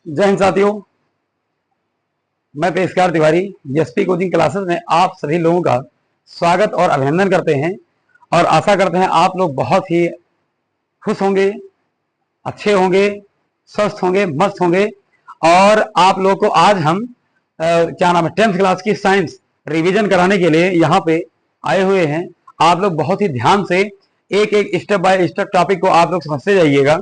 जय हिंद साथियों। मैं पेशकार तिवारी एसपी कोचिंग क्लासेस में आप सभी लोगों का स्वागत और अभिनंदन करते हैं और आशा करते हैं आप लोग बहुत ही खुश होंगे, अच्छे होंगे, स्वस्थ होंगे, मस्त होंगे। और आप लोग को आज हम क्या नाम है 10th क्लास की साइंस रिवीजन कराने के लिए यहाँ पे आए हुए हैं। आप लोग बहुत ही ध्यान से एक एक स्टेप बाय स्टेप टॉपिक को आप लोग समझते जाइएगा।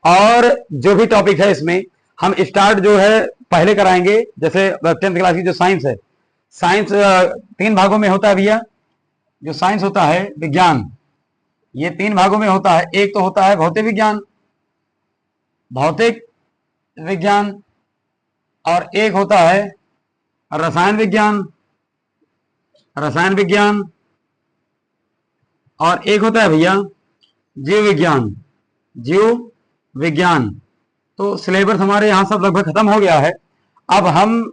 और जो भी टॉपिक है इसमें हम स्टार्ट जो है पहले कराएंगे। जैसे 10th क्लास की जो साइंस है, साइंस 3 भागों में होता है भैया। जो साइंस होता है विज्ञान, ये 3 भागों में होता है। एक तो होता है भौतिक विज्ञान, भौतिक विज्ञान, और एक होता है रसायन विज्ञान, रसायन विज्ञान, और एक होता है भैया जीव विज्ञान, जीव विज्ञान। तो सिलेबस हमारे यहाँ सब लगभग खत्म हो गया है। अब हम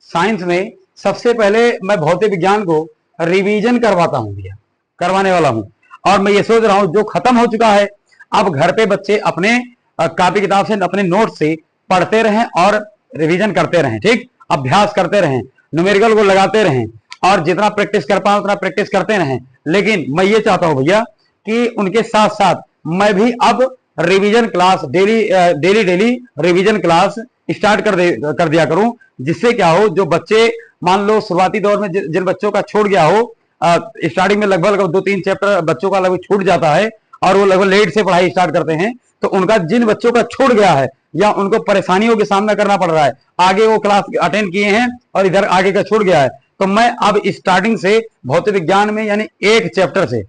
साइंस में सबसे पहले मैं भौतिक विज्ञान को रिवीजन करवाता हूँ भैया, करवाने वाला हूँ। और मैं ये सोच रहा हूँ जो खत्म हो चुका है अब घर पे बच्चे अपने कॉपी किताब से, अपने नोट से पढ़ते रहें और रिवीजन करते रहें। ठीक, अभ्यास करते रहें, न्यूमेरिकल को लगाते रहें और जितना प्रैक्टिस कर पाए उतना प्रैक्टिस करते रहें। लेकिन मैं ये चाहता हूं भैया कि उनके साथ साथ मैं भी अब revision class daily daily daily revision class start कर दिया करूं। जिससे क्या हो, जो बच्चे मान लो शुरुआती दौर में जिन बच्चों का छूट गया हो, स्टार्टिंग में लगभग 2-3 चैप्टर बच्चों का लगभग छूट जाता है और वो लगभग लेट से पढ़ाई स्टार्ट करते हैं। तो उनका, जिन बच्चों का छूट गया है या उनको परेशानियों के सामना करना पड़ रहा है, आगे वो क्लास अटेंड किए हैं और इधर आगे का छूट गया है, तो मैं अब स्टार्टिंग से भौतिक विज्ञान में यानी एक चैप्टर से,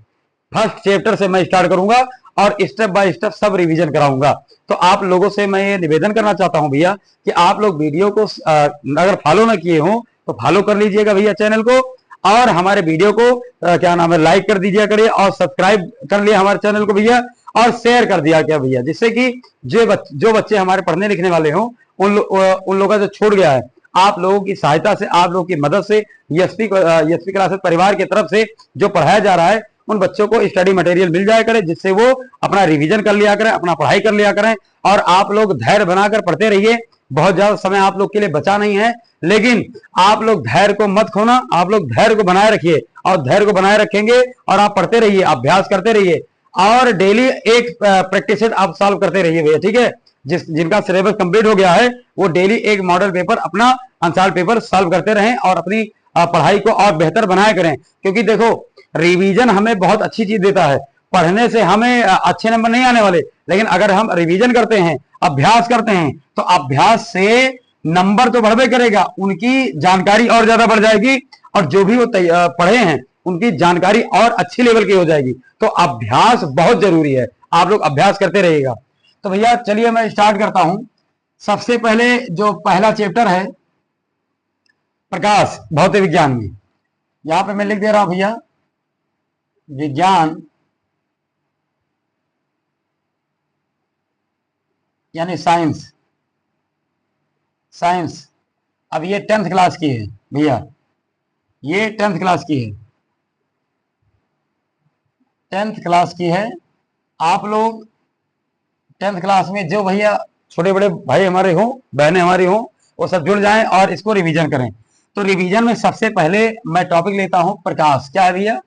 फर्स्ट चैप्टर से मैं स्टार्ट करूंगा और स्टेप बाय स्टेप सब रिवीजन कराऊंगा। तो आप लोगों से मैं ये निवेदन करना चाहता हूं भैया कि आप लोग वीडियो को अगर फॉलो ना किए हो तो फॉलो कर लीजिएगा भैया चैनल को, और हमारे वीडियो को क्या नाम है लाइक कर दीजिए करिए, और सब्सक्राइब कर लिया हमारे चैनल को भैया, और शेयर कर दिया क्या भैया, जिससे कि जो बच्चे हमारे पढ़ने लिखने वाले हों उन लोगों का जो छूट गया है, आप लोगों की सहायता से, आप लोगों की मदद से, एसपी क्लासेस परिवार की तरफ से जो पढ़ाया जा रहा है उन बच्चों को स्टडी मटेरियल मिल जाया करे, जिससे वो अपना रिवीजन कर लिया करें, अपना पढ़ाई कर लिया करें। और आप लोग धैर्य बनाकर पढ़ते रहिए। बहुत ज्यादा समय आप लोग के लिए बचा नहीं है, लेकिन आप लोग धैर्य को मत खोना, आप लोग धैर्य को बनाए रखिए, और धैर्य को बनाए रखेंगे और आप पढ़ते रहिए, अभ्यास करते रहिए, और डेली एक प्रैक्टिस आप सॉल्व करते रहिए भैया। ठीक है, जिनका सिलेबस कंप्लीट हो गया है वो डेली एक मॉडल पेपर, अपना आंसर पेपर सॉल्व करते रहें और अपनी पढ़ाई को और बेहतर बनाया करें। क्योंकि देखो, रिवीजन हमें बहुत अच्छी चीज देता है। पढ़ने से हमें अच्छे नंबर नहीं आने वाले, लेकिन अगर हम रिवीजन करते हैं, अभ्यास करते हैं, तो अभ्यास से नंबर तो बढ़वे करेगा, उनकी जानकारी और ज्यादा बढ़ जाएगी, और जो भी वो पढ़े हैं उनकी जानकारी और अच्छी लेवल की हो जाएगी। तो अभ्यास बहुत जरूरी है, आप लोग अभ्यास करते रहिएगा। तो भैया चलिए मैं स्टार्ट करता हूं। सबसे पहले जो पहला चैप्टर है प्रकाश भौतिक विज्ञान में, यहां पे मैं लिख दे रहा हूं भैया विज्ञान यानी साइंस। साइंस, अब ये 10th क्लास की है भैया, ये 10th क्लास की है, 10th क्लास की है। आप लोग 10th क्लास में जो भैया छोटे बड़े भाई हमारे हों, बहनें हमारी हों, वो सब जुड़ जाएं और इसको रिवीजन करें। तो रिवीजन में सबसे पहले मैं टॉपिक लेता हूं प्रकाश। क्या है भैया,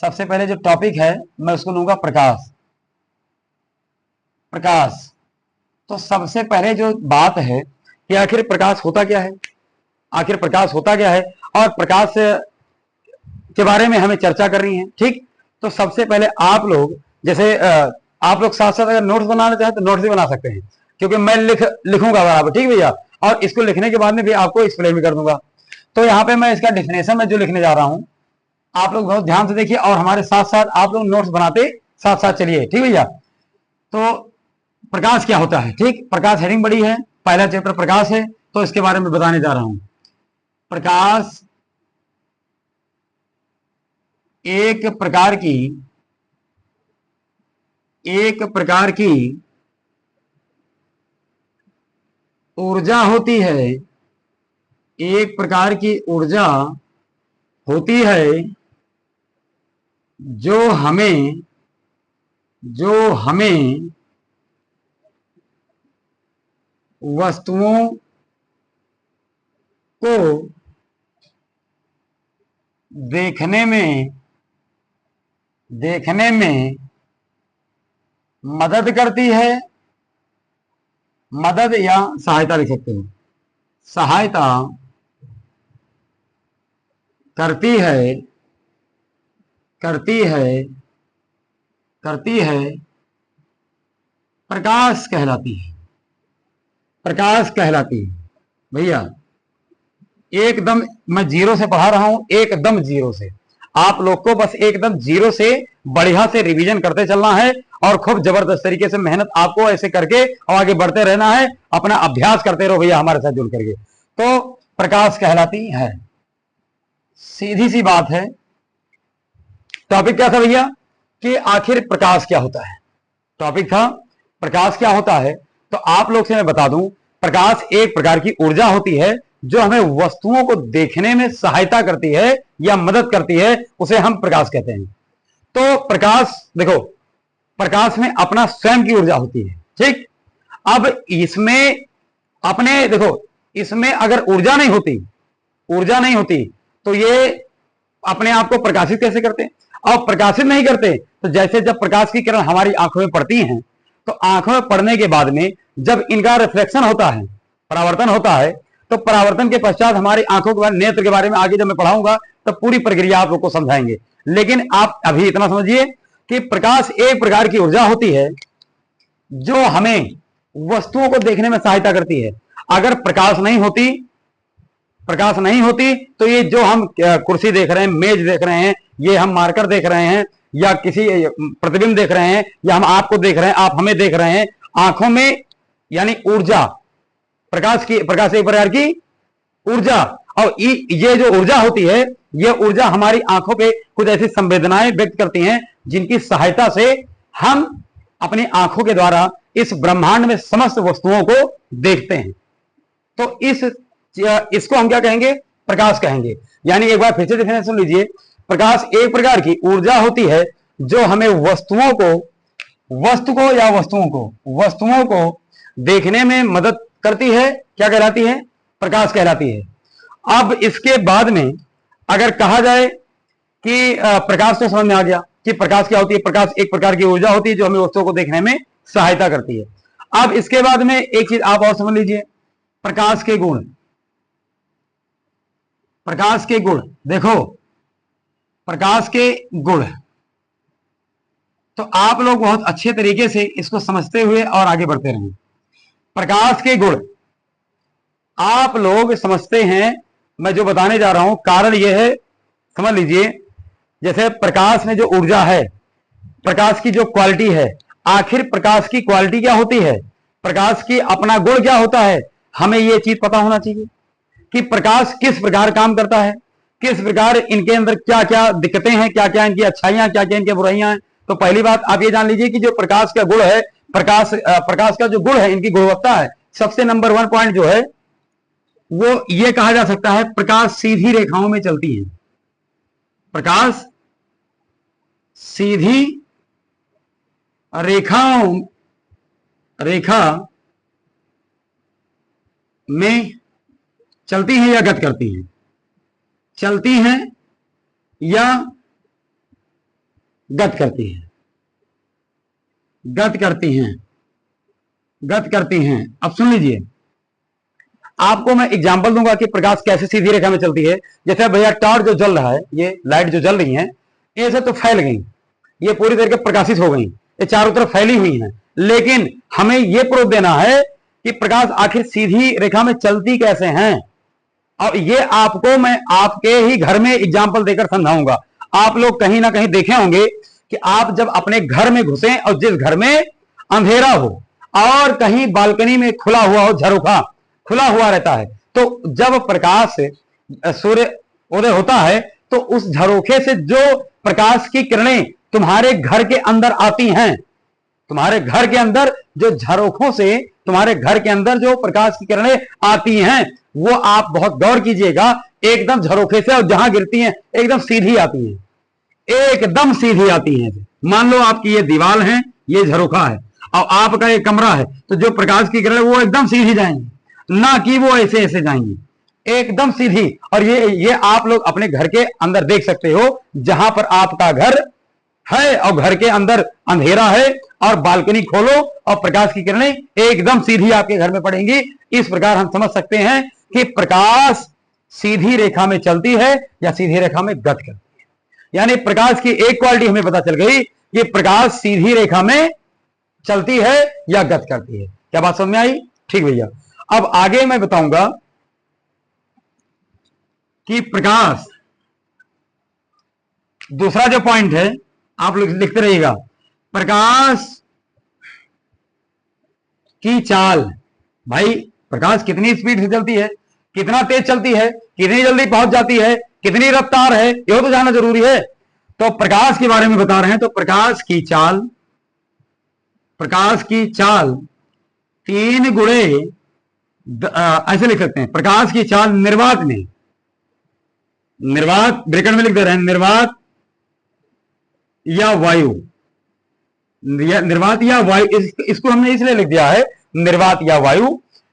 सबसे पहले जो टॉपिक है मैं उसको लूंगा प्रकाश। प्रकाश, तो सबसे पहले जो बात है कि आखिर प्रकाश होता क्या है, आखिर प्रकाश होता क्या है, और प्रकाश के बारे में हमें चर्चा करनी है। ठीक, तो सबसे पहले आप लोग, जैसे आप लोग साथ साथ अगर नोट्स बनाना चाहें तो नोट्स भी बना सकते हैं, क्योंकि मैं लिखूंगा बराबर। ठीक भैया, और इसको लिखने के बाद में भी आपको एक्सप्लेन भी कर दूंगा। तो यहाँ पे मैं इसका डिफिनेशन में जो लिखने जा रहा हूँ, आप लोग बहुत ध्यान से देखिए और हमारे साथ साथ आप लोग नोट्स बनाते साथ साथ चलिए। ठीक भैया, तो प्रकाश क्या होता है। ठीक, प्रकाश हेडिंग बड़ी है, पहला चैप्टर प्रकाश है, तो इसके बारे में बताने जा रहा हूं। प्रकाश एक प्रकार की, एक प्रकार की ऊर्जा होती है, एक प्रकार की ऊर्जा होती है जो हमें, जो हमें वस्तुओं को देखने में मदद करती है, मदद या सहायता लिख सकते हो, सहायता करती है, प्रकाश कहलाती है, प्रकाश कहलाती है। भैया एकदम मैं जीरो से पढ़ा रहा हूं, एकदम जीरो से। आप लोग को बस एकदम जीरो से बढ़िया से रिवीजन करते चलना है और खूब जबरदस्त तरीके से मेहनत आपको ऐसे करके और आगे बढ़ते रहना है। अपना अभ्यास करते रहो भैया हमारे साथ जुड़ करके। तो प्रकाश कहलाती है, सीधी सी बात है। टॉपिक क्या था भैया कि आखिर प्रकाश क्या होता है? टॉपिक था प्रकाश क्या होता है। तो आप लोग से मैं बता दूं, प्रकाश एक प्रकार की ऊर्जा होती है जो हमें वस्तुओं को देखने में सहायता करती है या मदद करती है, उसे हम प्रकाश कहते हैं। तो प्रकाश देखो, प्रकाश में अपना स्वयं की ऊर्जा होती है, ठीक। अब इसमें अपने देखो, इसमें अगर ऊर्जा नहीं होती तो ये अपने आप को प्रकाशित कैसे करते हैं? और प्रकाशित नहीं करते तो जैसे जब प्रकाश की किरण हमारी आंखों में पड़ती हैं तो आंखों में पड़ने के बाद में जब इनका रिफ्लेक्शन होता है, परावर्तन होता है, तो परावर्तन के पश्चात हमारी आंखों के बारे, नेत्र के बारे में आगे जब मैं पढ़ाऊंगा तब पूरी प्रक्रिया आप लोग को समझाएंगे। लेकिन आप अभी इतना समझिए कि प्रकाश एक प्रकार की ऊर्जा होती है जो हमें वस्तुओं को देखने में सहायता करती है। अगर प्रकाश नहीं होती तो ये जो हम कुर्सी देख रहे हैं, मेज देख रहे हैं, ये हम मार्कर देख रहे हैं या किसी प्रतिबिंब देख रहे हैं या हम आपको देख रहे हैं, आप हमें देख रहे हैं, आंखों में यानी ऊर्जा, प्रकाश एक प्रकार की ऊर्जा। और ये जो ऊर्जा होती है, ये ऊर्जा हमारी आंखों पे कुछ ऐसी संवेदनाएं व्यक्त करती हैं जिनकी सहायता से हम अपनी आंखों के द्वारा इस ब्रह्मांड में समस्त वस्तुओं को देखते हैं। तो इसको हम क्या कहेंगे? प्रकाश कहेंगे। यानी एक बार फिर से देखने सुन लीजिए, प्रकाश एक प्रकार की ऊर्जा होती है जो हमें वस्तुओं को देखने में मदद करती है। क्या कहलाती है? प्रकाश कहलाती है। अब इसके बाद में अगर कहा जाए कि प्रकाश तो समझ में आ गया कि प्रकाश क्या होती है। प्रकाश एक प्रकार की ऊर्जा होती है जो हमें वस्तुओं को देखने में सहायता करती है। अब इसके बाद में एक चीज आप और समझ लीजिए, प्रकाश के गुण। देखो, प्रकाश के गुण तो आप लोग बहुत अच्छे तरीके से इसको समझते हुए और आगे बढ़ते रहें। प्रकाश के गुण आप लोग समझते हैं, मैं जो बताने जा रहा हूं कारण यह है, समझ लीजिए। जैसे प्रकाश में जो ऊर्जा है, प्रकाश की जो क्वालिटी है, आखिर प्रकाश की क्वालिटी क्या होती है, प्रकाश की अपना गुण क्या होता है, हमें यह चीज पता होना चाहिए कि प्रकाश किस प्रकार काम करता है, किस प्रकार इनके अंदर क्या क्या दिक्कतें हैं, क्या क्या इनकी अच्छाइयां, क्या क्या इनकी बुराइयां हैं। तो पहली बात आप ये जान लीजिए कि जो प्रकाश का गुण है, प्रकाश का जो गुण है, इनकी गुणवत्ता है, सबसे नंबर 1 पॉइंट जो है वो ये कहा जा सकता है, प्रकाश सीधी रेखाओं में चलती है। प्रकाश सीधी रेखा में चलती है या गत करती है? चलती हैं या गत करती हैं? गत करती हैं। अब सुन लीजिए, आपको मैं एग्जांपल दूंगा कि प्रकाश कैसे सीधी रेखा में चलती है। जैसे भैया टॉर्च जो जल रहा है, ये लाइट जो जल रही है, ऐसे तो फैल गई, ये पूरी तरीके प्रकाशित हो गई, ये चारों तरफ फैली हुई हैं। लेकिन हमें यह प्रूफ देना है कि प्रकाश आखिर सीधी रेखा में चलती कैसे हैं। और ये आपको मैं आपके ही घर में एग्जाम्पल देकर समझाऊंगा। आप लोग कहीं ना कहीं देखे होंगे कि आप जब अपने घर में घुसे और जिस घर में अंधेरा हो और कहीं बालकनी में खुला हुआ हो, झरोखा खुला हुआ रहता है, तो जब प्रकाश सूर्य उदय होता है तो उस झरोखे से जो प्रकाश की किरणें तुम्हारे घर के अंदर आती हैं, तुम्हारे घर के अंदर जो झरोखों से तुम्हारे घर के अंदर जो प्रकाश की किरणें आती हैं, वो आप बहुत गौर कीजिएगा, एकदम झरोखे से और जहां गिरती हैं एकदम सीधी आती हैं, एकदम सीधी आती हैं। मान लो आपकी ये दीवार है, ये झरोखा है, और आपका एक कमरा है, तो जो प्रकाश की किरण वो एकदम सीधी जाएंगी, ना कि वो ऐसे ऐसे जाएंगी, एकदम सीधी। और ये आप लोग अपने घर के अंदर देख सकते हो, जहां पर आपका घर है और घर के अंदर अंधेरा है और बालकनी खोलो और प्रकाश की किरणें एकदम सीधी आपके घर में पड़ेंगी। इस प्रकार हम समझ सकते हैं कि प्रकाश सीधी रेखा में चलती है या सीधी रेखा में गत करती है। यानी प्रकाश की एक क्वालिटी हमें पता चल गई कि प्रकाश सीधी रेखा में चलती है या गत करती है। क्या बात समझ में आई? ठीक भैया, अब आगे मैं बताऊंगा कि प्रकाश, दूसरा जो पॉइंट है आप लोग लिखते रहिएगा, प्रकाश की चाल। भाई प्रकाश कितनी स्पीड से चलती है, कितना तेज चलती है, कितनी जल्दी पहुंच जाती है, कितनी रफ्तार है, यह तो जानना जरूरी है। तो प्रकाश के बारे में बता रहे हैं, तो प्रकाश की चाल 3 गुणे, ऐसे लिख सकते हैं, प्रकाश की चाल निर्वात में, निर्वात ब्रैकेट में लिख दे रहे हैं, निर्वात या वायु, निर्वात या वायु, इसको हमने इसलिए लिख दिया है निर्वात या वायु,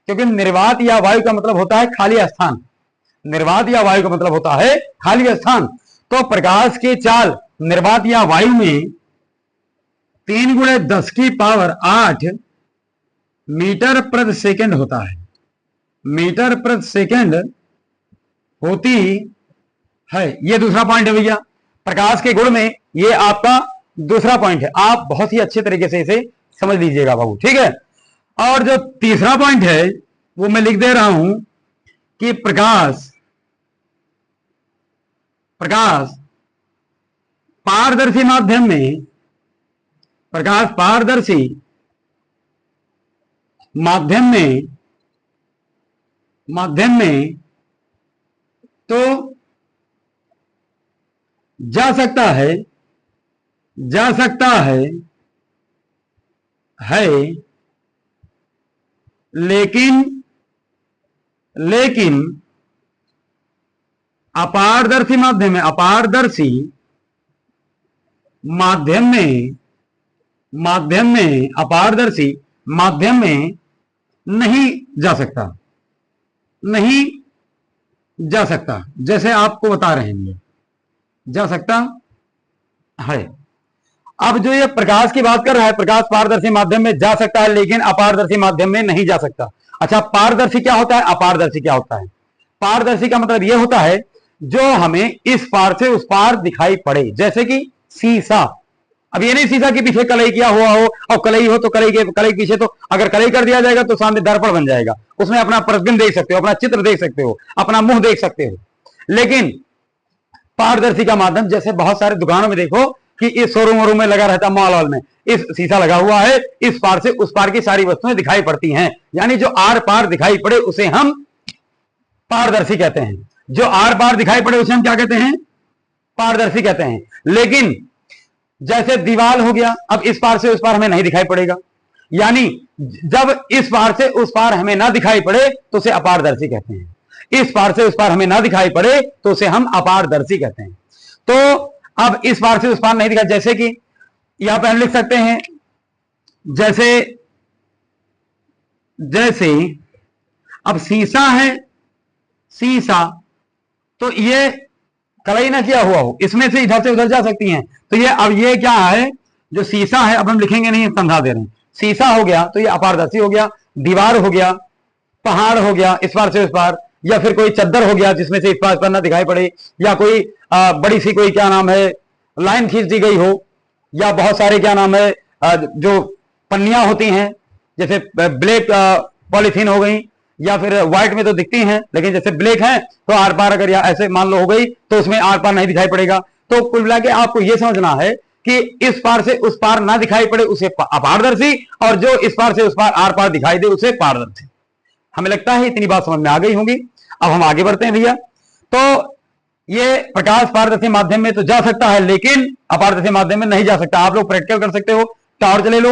क्योंकि निर्वात या वायु का मतलब होता है खाली स्थान। निर्वात या वायु का मतलब होता है खाली स्थान। तो प्रकाश की चाल निर्वात या वायु में 3 गुणे 10 की पावर 8 मीटर प्रति सेकंड होता है, मीटर प्रति सेकंड होती है। ये दूसरा पॉइंट है भैया, प्रकाश के गुण में ये आपका दूसरा पॉइंट है। आप बहुत ही अच्छे तरीके से इसे समझ लीजिएगा बाबू, ठीक है। और जो तीसरा पॉइंट है वो मैं लिख दे रहा हूं कि प्रकाश पारदर्शी माध्यम में, प्रकाश पारदर्शी माध्यम में तो जा सकता है लेकिन अपारदर्शी माध्यम में नहीं जा सकता, जैसे आपको बता रहे हैं, जा सकता है। अब जो ये प्रकाश की बात कर रहा है, प्रकाश पारदर्शी माध्यम में जा सकता है लेकिन अपारदर्शी माध्यम में नहीं जा सकता। अच्छा, पारदर्शी क्या होता है, अपारदर्शी क्या होता है? पारदर्शी का मतलब यह होता है जो हमें इस पार से उस पार दिखाई पड़े, जैसे कि शीशा। अब ये नहीं शीशा के पीछे कलई किया हुआ हो, और कलई हो तो कलई के पीछे, तो अगर कलई कर दिया जाएगा तो सामने दर्पण बन जाएगा, उसमें अपना प्रतिबिंब देख सकते हो, अपना चित्र देख सकते हो, अपना मुंह देख सकते हो। लेकिन पारदर्शी का माध्यम, जैसे बहुत सारे दुकानों में देखो कि इस शोरूम में लगा रहता है, मॉल में इस शीशा लगा हुआ है, इस पार से उस पार की सारी वस्तुएं दिखाई पड़ती हैं, यानी जो आर पार दिखाई पड़े उसे हम पारदर्शी कहते हैं। जो आर पार दिखाई पड़े उसे हम क्या कहते हैं? पारदर्शी कहते हैं। लेकिन जैसे दीवार हो गया, अब इस पार से उस पार हमें नहीं दिखाई पड़ेगा, यानी जब इस पार से उस पार हमें ना दिखाई पड़े तो उसे अपारदर्शी कहते हैं, इस पार से उस पार हमें ना दिखाई पड़े तो उसे हम अपारदर्शी कहते हैं। तो अब इस पार से उस पार नहीं दिखाई, जैसे कि यहां पर हम लिख सकते हैं, जैसे अब शीशा है, शीशा तो ये कलई ना किया हुआ हो, इसमें से इधर से उधर जा सकती हैं। तो ये अब ये क्या है, जो शीशा है, अब हम लिखेंगे नहीं, समझा दे रहे हैं। शीशा हो गया तो ये अपारदर्शी हो गया, दीवार हो गया, पहाड़ हो गया इस पार से उस पार, या फिर कोई चद्दर हो गया जिसमें से इस पार ना दिखाई पड़े, या कोई बड़ी सी कोई क्या नाम है लाइन खींच दी गई हो, या बहुत सारे क्या नाम है जो पन्नियां होती हैं, जैसे ब्लैक पॉलिथीन हो गई, या फिर व्हाइट में तो दिखती हैं लेकिन जैसे ब्लैक है तो आर पार अगर या ऐसे मान लो हो गई तो उसमें आर पार नहीं दिखाई पड़ेगा। तो कुल मिला के आपको यह समझना है कि इस पार से उस पार ना दिखाई पड़े उसे अपारदर्शी, और जो इस पार से उस पार आर पार दिखाई दे उसे पारदर्शी। हमें लगता है इतनी बात समझ में आ गई होंगी। अब हम आगे बढ़ते हैं भैया। तो ये प्रकाश पारदर्शी माध्यम में तो जा सकता है लेकिन अपारदर्शी माध्यम में नहीं जा सकता। आप लोग प्रैक्टिकल कर सकते हो, टॉर्च ले लो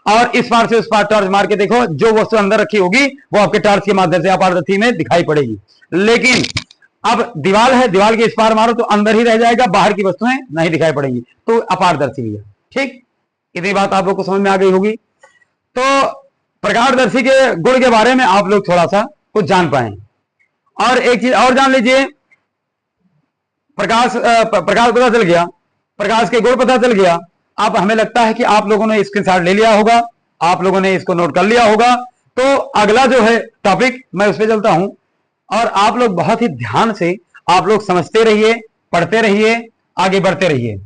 और इस पार से उस पार टॉर्च मार के देखो, जो वस्तु अंदर रखी होगी वो आपके टॉर्च के माध्यम से अपारदर्शी में दिखाई पड़ेगी। लेकिन अब दीवार है, दीवार के इस पार मारो तो अंदर ही रह जाएगा, बाहर की वस्तुएं नहीं दिखाई पड़ेंगी, तो अपारदर्शी है। ठीक, इतनी बात आप लोग को समझ में आ गई होगी। तो प्रकाशदर्शी के गुण के बारे में आप लोग थोड़ा सा कुछ जान पाए। और एक चीज और जान लीजिए, प्रकाश पता चल गया, प्रकाश के गुण पता चल गया। अब हमें लगता है कि आप लोगों ने स्क्रीनशॉट ले लिया होगा, आप लोगों ने इसको नोट कर लिया होगा। तो अगला जो है टॉपिक मैं उस पर चलता हूं, और आप लोग बहुत ही ध्यान से आप लोग समझते रहिए, पढ़ते रहिए, आगे बढ़ते रहिए।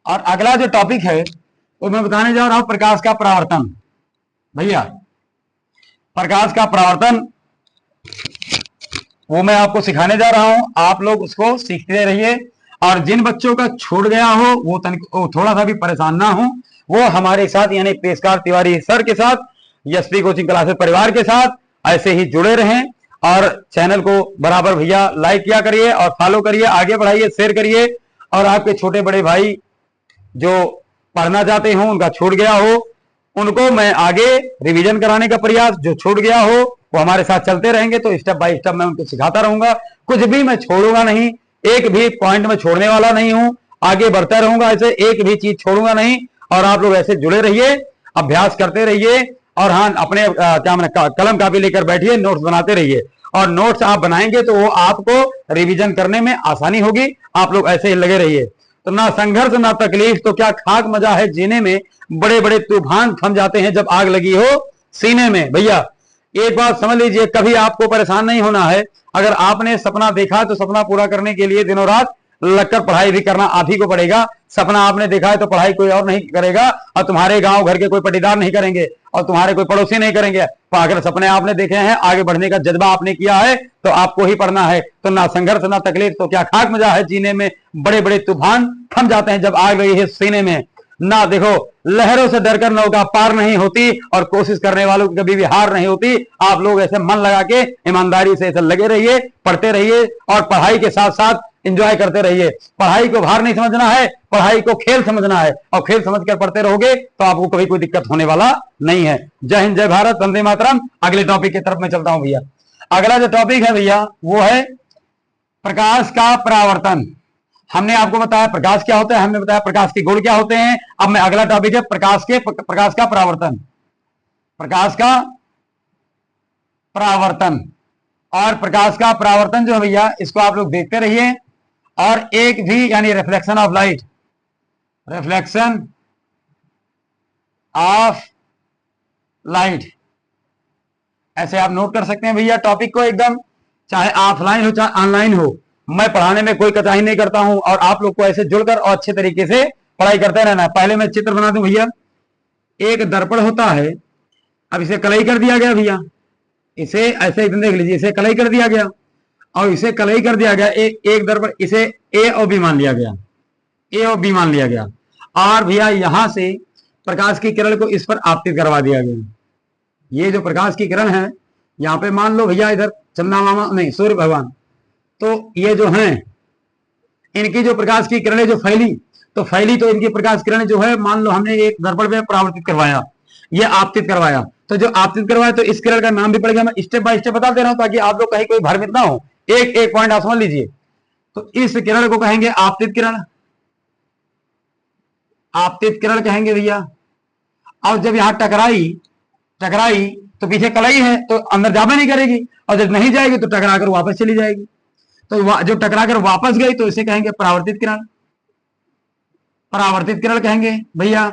और अगला जो टॉपिक है वो मैं बताने जा रहा हूं, प्रकाश का परावर्तन। भैया प्रकाश का परावर्तन वो मैं आपको सिखाने जा रहा हूं, आप लोग उसको सीखते रहिए। और जिन बच्चों का छूट गया हो वो थोड़ा सा भी परेशान ना हो, वो हमारे साथ यानी पेशकार तिवारी सर के साथ, एसपी कोचिंग क्लासेस परिवार के साथ ऐसे ही जुड़े रहें। और चैनल को बराबर भैया लाइक किया करिए और फॉलो करिए, आगे बढ़ाइए, शेयर करिए। और आपके छोटे बड़े भाई जो पढ़ना चाहते हो, उनका छूट गया हो, उनको मैं आगे रिवीजन कराने का प्रयास, जो छूट गया हो वो हमारे साथ चलते रहेंगे तो स्टेप बाय स्टेप मैं उनको सिखाता रहूंगा। कुछ भी मैं छोड़ूंगा नहीं, एक भी पॉइंट में छोड़ने वाला नहीं हूं, आगे बढ़ता रहूंगा, ऐसे एक भी चीज छोड़ूंगा नहीं। और आप लोग ऐसे जुड़े रहिए, अभ्यास करते रहिए। और हाँ, अपने क्या मैंने कलम कापी लेकर बैठिए, नोट्स बनाते रहिए। और नोट्स आप बनाएंगे तो वो आपको रिवीजन करने में आसानी होगी। आप लोग ऐसे ही लगे रहिए। तो ना संघर्ष ना तकलीफ, तो क्या खाक मजा है जीने में, बड़े बड़े तूफान थम जाते हैं जब आग लगी हो सीने में। भैया एक बात समझ लीजिए, कभी आपको परेशान नहीं होना है। अगर आपने सपना देखा तो सपना पूरा करने के लिए दिनों रात लगकर पढ़ाई भी करना आप ही को पड़ेगा। सपना आपने देखा है तो पढ़ाई कोई और नहीं करेगा, और तुम्हारे गांव घर के कोई पट्टीदार नहीं करेंगे, और तुम्हारे कोई पड़ोसी नहीं करेंगे। तो अगर सपने आपने देखे हैं, आगे बढ़ने का जज्बा आपने किया है, तो आपको ही पढ़ना है। तो ना संघर्ष ना तकलीफ, तो क्या खाक मजा है जीने में, बड़े बड़े तूफान थम जाते हैं जब आग लगी है सीने में। ना देखो, लहरों से डरकर नौका पार नहीं होती, और कोशिश करने वालों की कभी भी हार नहीं होती। आप लोग ऐसे मन लगा के ईमानदारी से ऐसे लगे रहिए, पढ़ते रहिए, और पढ़ाई के साथ साथ एंजॉय करते रहिए। पढ़ाई को भार नहीं समझना है, पढ़ाई को खेल समझना है, और खेल समझकर पढ़ते रहोगे तो आपको कभी कोई दिक्कत होने वाला नहीं है। जय हिंद, जय भारत, वंदे मातरम। अगले टॉपिक की तरफ मैं चलता हूं भैया। अगला जो टॉपिक है भैया वो है प्रकाश का परावर्तन। हमने आपको बताया प्रकाश क्या होता है, हमने बताया प्रकाश के गुण क्या होते हैं। अब मैं अगला टॉपिक है प्रकाश का परावर्तन। प्रकाश का परावर्तन, और प्रकाश का परावर्तन जो है भैया, इसको आप लोग देखते रहिए। और एक भी यानी reflection of light, reflection of light, ऐसे आप नोट कर सकते हैं भैया टॉपिक को एकदम, चाहे ऑफलाइन हो चाहे ऑनलाइन हो। मैं पढ़ाने में कोई कताही नहीं करता हूं, और आप लोग को ऐसे जुड़कर और अच्छे तरीके से पढ़ाई करते रहना। पहले मैं चित्र बना दूं भैया। एक दर्पण होता है, अब इसे कलई कर दिया गया भैया, इसे ऐसे एकदम देख लीजिए, इसे कलई कर दिया गया, और इसे कलई कर दिया गया। एक दर्पण, इसे ए और बी मान लिया गया, ए और बी मान लिया गया। और भैया यहां से प्रकाश की किरण को इस पर आपतित करवा दिया गया। ये जो प्रकाश की किरण है, यहां पे मान लो भैया इधर चंद्रमा मामा नहीं, सूर्य भगवान, तो ये जो हैं इनकी जो प्रकाश की किरणें जो फैली, तो इनकी प्रकाश किरण जो है, मान लो हमने एक दर्पण में परावर्तित करवाया, ये आपतित करवाया। तो जो आपतित करवाया तो इस किरण का नाम भी पड़ेगा। मैं स्टेप बाय स्टेप बता दे रहा हूं ताकि आप लोग कहीं कोई भ्रमित ना हो, एक एक पॉइंट आप समझ लीजिए। तो इस किरण को कहेंगे आपतित किरण, आपतित किरण कहेंगे भैया। और जब यहां टकराई तो पीछे कलाई है तो अंदर जाना नहीं करेगी, और जब नहीं जाएगी तो टकरा कर वापस चली जाएगी। तो जो टकरा कर वापस गई तो इसे कहेंगे परावर्तित किरण, परावर्तित किरण कहेंगे भैया,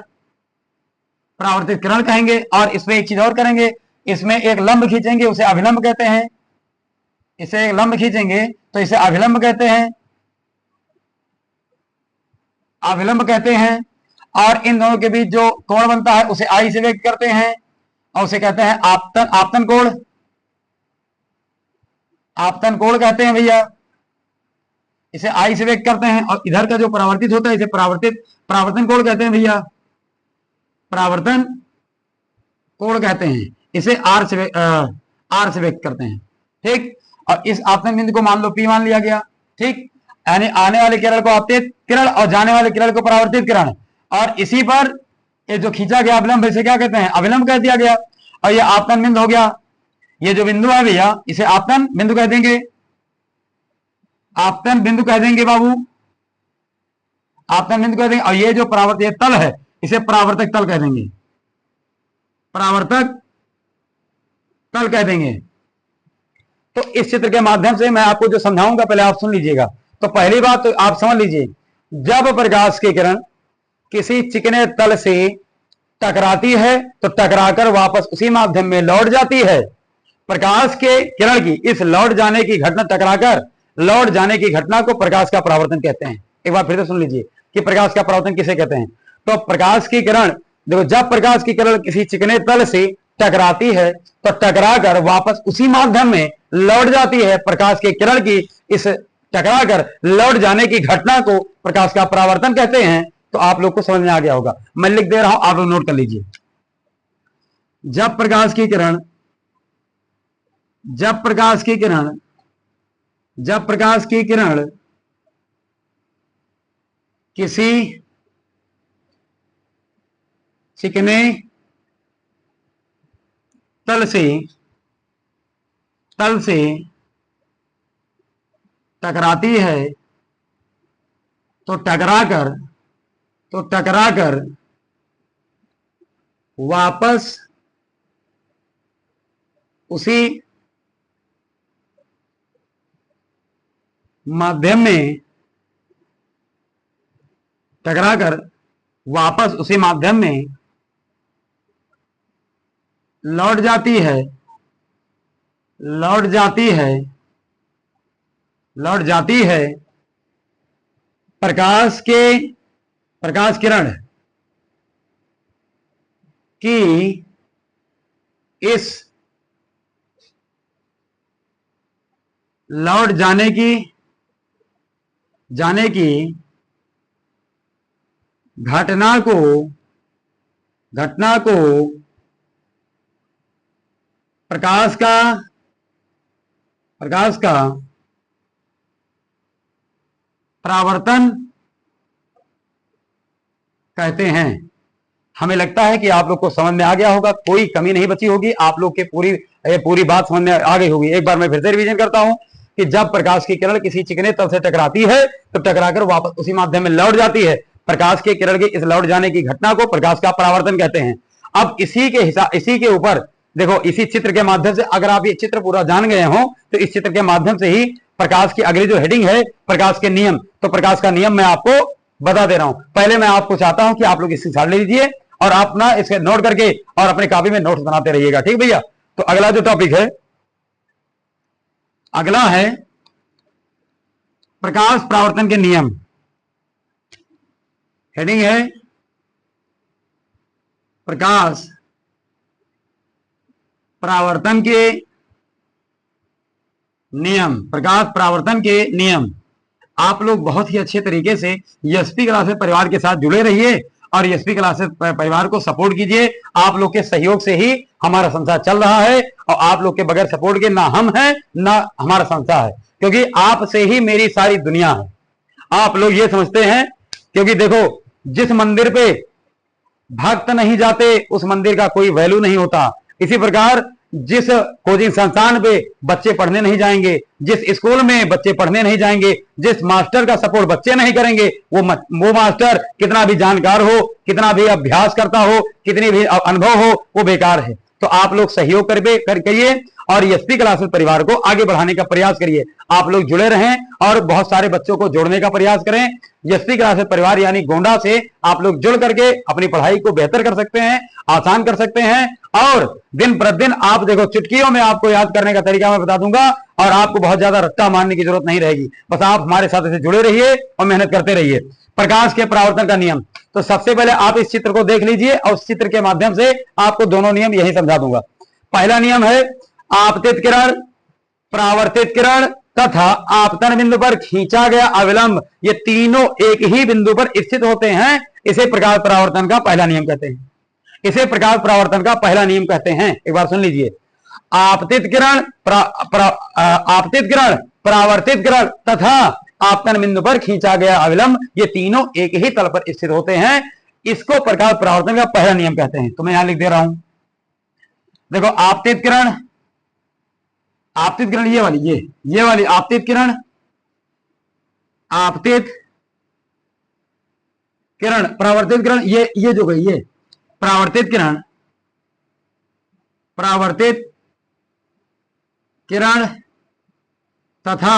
परावर्तित किरण कहेंगे। और इसमें एक चीज और करेंगे, इसमें एक लंब खींचेंगे, उसे अभिलंब कहते हैं। इसे एक लंब खींचेंगे तो इसे अभिलंब कहते हैं, अभिलंब कहते हैं। और इन दोनों के बीच जो कोण बनता है उसे आई से व्यक्त करते हैं, और उसे कहते हैं आपतन, आपतन कोण, आपतन कोण कहते हैं भैया। इसे आई से व्यक्त करते हैं। और इधर का जो परावर्तित होता है इसे परावर्तन कोण कहते हैं भैया, परावर्तन कोण कहते हैं। इसे आर से व्यक्त करते हैं, ठीक। और इस आपतन बिंदु को मान लो पी मान लिया गया, ठीक। यानी आने वाले किरण को आपतित किरण और जाने वाले किरण को परावर्तित किरण। और इसी पर ये जो खींचा गया अविलंब, इसे क्या कहते हैं, अविलंब कह दिया गया। और ये आपतन बिंदु हो गया, ये जो बिंदु है भैया इसे आपतन बिंदु कह देंगे, आपतन बिंदु कह देंगे बाबू, आपतन बिंदु कह देंगे। और ये जो परावर्तित तल है इसे परावर्तक तल कह देंगे, परावर्तक तल कह देंगे। तो इस चित्र के माध्यम से मैं आपको जो समझाऊंगा पहले आप सुन लीजिएगा। तो पहली बात तो आप समझ लीजिए, जब प्रकाश की किरण किसी चिकने तल से टकराती है तो टकराकर वापस उसी माध्यम में लौट जाती है। प्रकाश के किरण की इस लौट जाने की घटना, टकराकर लौट जाने की घटना को प्रकाश का परावर्तन कहते हैं। एक बार फिर से सुन लीजिए कि प्रकाश का परावर्तन किसे कहते हैं। तो प्रकाश की किरण, देखो, जब प्रकाश की किरण किसी चिकने तल से टकराती है तो टकराकर वापस उसी माध्यम में लौट जाती है। प्रकाश की किरण की इस टकराकर लौट जाने की घटना को प्रकाश का परावर्तन कहते हैं। तो आप लोग को समझ में आ गया होगा, मैं लिख दे रहा हूं, आप लोग नोट कर लीजिए। जब प्रकाश की किरण, जब प्रकाश की किरण, जब प्रकाश की किरण किसी चिकने तल से टकराती है तो टकराकर वापस उसी माध्यम में, टकराकर वापस उसी माध्यम में लौट जाती है, लौट जाती है, लौट जाती है। प्रकाश किरण की इस लौट जाने की घटना को प्रकाश का परावर्तन कहते हैं। हमें लगता है कि आप लोग को समझ में आ गया होगा, कोई कमी नहीं बची होगी, आप लोग के पूरी बात समझ में आ गई होगी। एक बार मैं फिर से रिवीजन करता हूं कि जब प्रकाश की किरण किसी चिकने तल से टकराती है तो टकराकर वापस उसी माध्यम में लौट जाती है। प्रकाश की किरण की इस लौट जाने की घटना को प्रकाश का परावर्तन कहते हैं। अब इसी के ऊपर देखो, इसी चित्र के माध्यम से अगर आप ये चित्र पूरा जान गए हो तो इस चित्र के माध्यम से ही प्रकाश की अगली जो हेडिंग है, प्रकाश के नियम, तो प्रकाश का नियम मैं आपको बता दे रहा हूं। पहले मैं आपको चाहता हूं कि आप लोग इसकी साड़ ले लीजिए और आप ना इसके नोट करके और अपने कॉपी में नोट्स बनाते रहिएगा, ठीक भैया। तो अगला जो टॉपिक है, अगला है प्रकाश परावर्तन के नियम। हेडिंग है प्रकाश परावर्तन के नियम, प्रकाश परावर्तन के नियम। आप लोग बहुत ही अच्छे तरीके से एसपी क्लासेस परिवार के साथ जुड़े रहिए और एसपी क्लासेस परिवार को सपोर्ट कीजिए। आप लोग के सहयोग से ही हमारा संस्था चल रहा है और आप लोग के बगैर सपोर्ट के ना हम हैं ना हमारा संस्था है, क्योंकि आपसे ही मेरी सारी दुनिया है। आप लोग ये समझते हैं, क्योंकि देखो, जिस मंदिर पे भक्त नहीं जाते उस मंदिर का कोई वैल्यू नहीं होता। इसी प्रकार जिस कोचिंग संस्थान पे बच्चे पढ़ने नहीं जाएंगे, जिस स्कूल में बच्चे पढ़ने नहीं जाएंगे, जिस मास्टर का सपोर्ट बच्चे नहीं करेंगे, वो मास्टर कितना भी जानकार हो, कितना भी अभ्यास करता हो, कितनी भी अनुभव हो, वो बेकार है। तो आप लोग सहयोग करिए और एसपी क्लासेस परिवार को आगे बढ़ाने का प्रयास करिए। आप लोग जुड़े रहें और बहुत सारे बच्चों को जोड़ने का प्रयास करें। एसपी क्लासेस परिवार यानी गोंडा से आप लोग जुड़ करके अपनी पढ़ाई को बेहतर कर सकते हैं, आसान कर सकते हैं। और दिन प्रतिदिन आप देखो, चुटकियों में आपको याद करने का तरीका मैं बता दूंगा और आपको बहुत ज्यादा रट्टा मारने की जरूरत नहीं रहेगी। बस आप हमारे साथ ऐसे जुड़े रहिए और मेहनत करते रहिए। प्रकाश के परावर्तन का नियम, तो सबसे पहले आप इस चित्र को देख लीजिए और उस चित्र के माध्यम से आपको दोनों नियम यही समझा दूंगा। पहला नियम है आपतित किरण, परावर्तित किरण तथा आपतन बिंदु पर खींचा गया अविलंब, ये तीनों एक ही बिंदु पर स्थित होते हैं। इसे प्रकाश परावर्तन का पहला नियम कहते हैं। इसे प्रकाश परावर्तन का पहला नियम कहते हैं। एक बार सुन लीजिए, आपतित किरण, आपतित किरण, परावर्तित किरण तथा आपतन बिंदु पर खींचा गया अविलंब, ये तीनों एक ही तल पर स्थित होते हैं। इसको प्रकाश परावर्तन का पहला नियम कहते हैं। तो मैं यहां लिख दे रहा हूं, देखो, आपतित किरण, आपतित किरण ये वाली, ये वाली आपतित किरण, आपतित किरण, परावर्तित किरण, ये जो गई, ये परावर्तित किरण, परावर्तित किरण तथा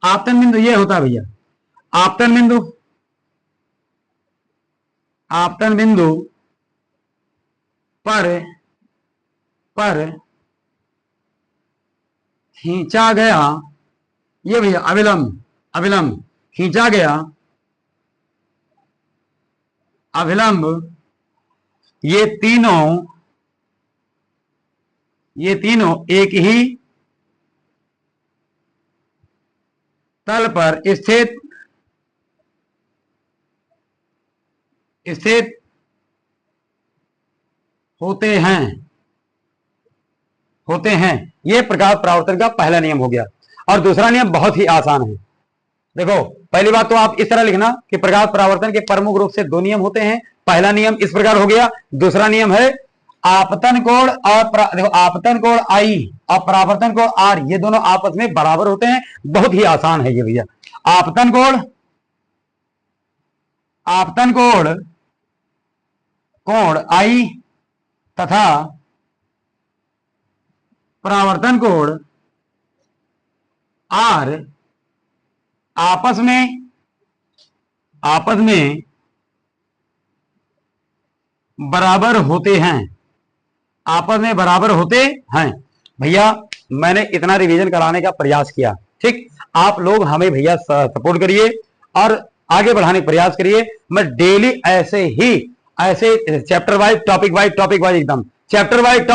आपतन बिंदु, ये होता है भैया आपतन बिंदु, आपतन बिंदु पर खींचा गया, ये भैया अविलंब, अविलंब खींचा गया अविलंब, ये तीनों एक ही तल पर स्थित होते हैं। ये प्रकाश परावर्तन का पहला नियम हो गया। और दूसरा नियम बहुत ही आसान है। देखो, पहली बात तो आप इस तरह लिखना कि प्रकाश परावर्तन के प्रमुख रूप से दो नियम होते हैं। पहला नियम इस प्रकार हो गया, दूसरा नियम है आपतन कोण और देखो आपतन कोण आई और परावर्तन कोण आर, ये दोनों आपस में बराबर होते हैं। बहुत ही आसान है ये भैया। आपतन कोण आई तथा परावर्तन कोण आर आपस में बराबर होते हैं, आपस में बराबर होते हैं। भैया मैंने इतना रिवीजन कराने का प्रयास किया, ठीक। आप लोग हमें भैया सपोर्ट करिए और आगे बढ़ाने का प्रयास करिए। मैं डेली ऐसे चैप्टर वाइज, टॉपिक वाइज एकदम चैप्टर वाइज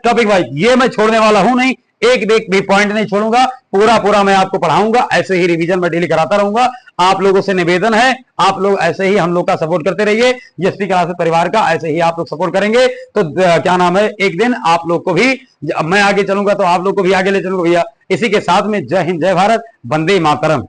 टॉपिक वाइज ये मैं छोड़ने वाला हूं नहीं। एक भी पॉइंट नहीं छोड़ूंगा, पूरा मैं आपको पढ़ाऊंगा। ऐसे ही रिवीजन मैं डेली कराता रहूंगा। आप लोगों से निवेदन है, आप लोग ऐसे ही हम लोग का सपोर्ट करते रहिए। जीएसपी क्लासेस परिवार का ऐसे ही आप लोग सपोर्ट करेंगे तो क्या नाम है, एक दिन आप लोग को भी, मैं आगे चलूंगा तो आप लोग को भी आगे ले चलूंगा भैया। इसी के साथ में जय हिंद, जय भारत, वंदे मातरम।